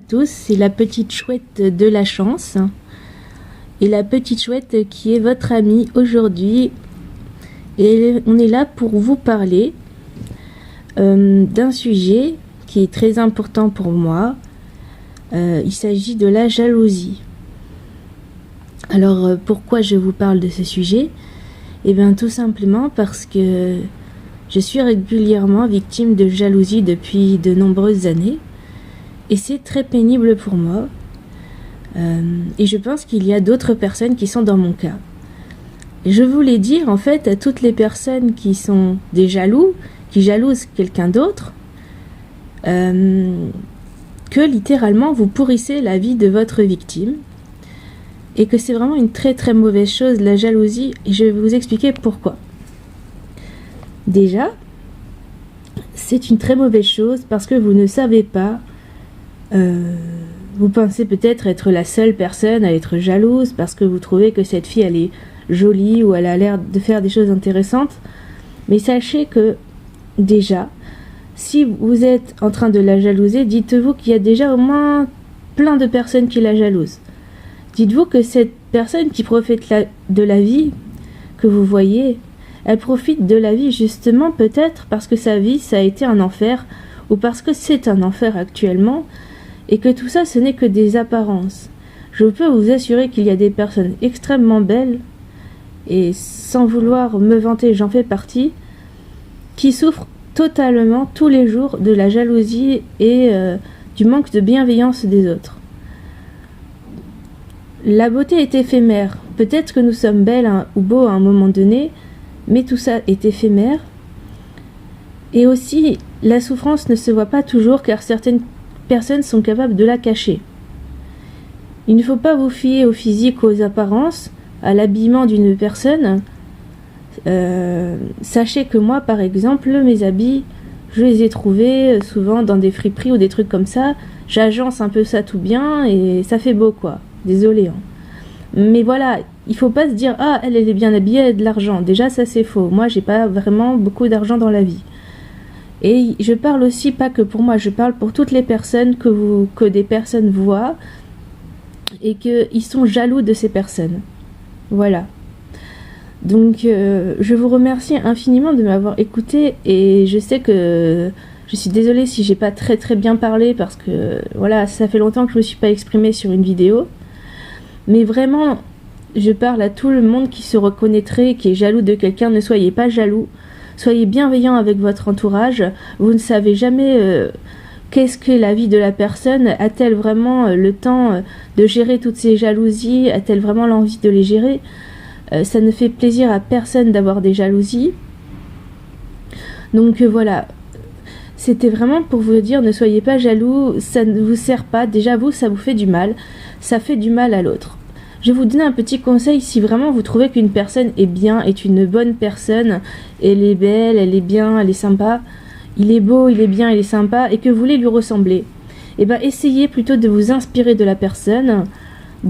À tous, c'est la petite chouette de la chance et la petite chouette qui est votre amie aujourd'hui, et on est là pour vous parler d'un sujet qui est très important pour moi. Il s'agit de la jalousie. Alors pourquoi je vous parle de ce sujet? Eh bien tout simplement parce que je suis régulièrement victime de jalousie depuis de nombreuses années. Et c'est très pénible pour moi. Et je pense qu'il y a d'autres personnes qui sont dans mon cas. Et je voulais dire en fait à toutes les personnes qui sont des jaloux, qui jalousent quelqu'un d'autre, que littéralement vous pourrissez la vie de votre victime. Et que c'est vraiment une très très mauvaise chose, la jalousie. Et je vais vous expliquer pourquoi. Déjà, c'est une très mauvaise chose parce que vous ne savez pas. Vous pensez peut-être être la seule personne à être jalouse parce que vous trouvez que cette fille elle est jolie ou elle a l'air de faire des choses intéressantes. Mais sachez que déjà, si vous êtes en train de la jalouser, dites-vous qu'il y a déjà au moins plein de personnes qui la jalousent. Dites-vous que cette personne qui profite de la vie que vous voyez, elle profite de la vie justement peut-être parce que sa vie ça a été un enfer ou parce que c'est un enfer actuellement. Et que tout ça, ce n'est que des apparences. Je peux vous assurer qu'il y a des personnes extrêmement belles, et sans vouloir me vanter, j'en fais partie, qui souffrent totalement tous les jours de la jalousie et du manque de bienveillance des autres. La beauté est éphémère. Peut-être que nous sommes belles ou beaux à un moment donné, mais tout ça est éphémère. Et aussi, la souffrance ne se voit pas toujours car certaines personnes sont capables de la cacher. Il ne faut pas vous fier au physique, aux apparences, à l'habillement d'une personne. Sachez que moi, par exemple, mes habits, je les ai trouvés souvent dans des friperies ou des trucs comme ça. J'agence un peu ça tout bien et ça fait beau quoi. Désolée. Hein. Mais voilà, il faut pas se dire ah elle est bien habillée, elle a de l'argent. Déjà ça c'est faux. Moi j'ai pas vraiment beaucoup d'argent dans la vie. Et je parle aussi pas que pour moi, je parle pour toutes les personnes que des personnes voient et qu'ils sont jaloux de ces personnes. Voilà. Donc je vous remercie infiniment de m'avoir écouté et je sais que je suis désolée si j'ai pas très très bien parlé parce que voilà, ça fait longtemps que je me suis pas exprimée sur une vidéo. Mais vraiment, je parle à tout le monde qui se reconnaîtrait, qui est jaloux de quelqu'un, ne soyez pas jaloux. Soyez bienveillant avec votre entourage. Vous ne savez jamais qu'est-ce que la vie de la personne. A-t-elle vraiment le temps de gérer toutes ces jalousies? A-t-elle vraiment l'envie de les gérer? Ça ne fait plaisir à personne d'avoir des jalousies. Donc voilà. C'était vraiment pour vous dire, ne soyez pas jaloux. Ça ne vous sert pas. Déjà vous, ça vous fait du mal. Ça fait du mal à l'autre. Je vais vous donner un petit conseil, si vraiment vous trouvez qu'une personne est bien, est une bonne personne, elle est belle, elle est bien, elle est sympa, il est beau, il est bien, il est sympa, et que vous voulez lui ressembler, et ben essayez plutôt de vous inspirer de la personne,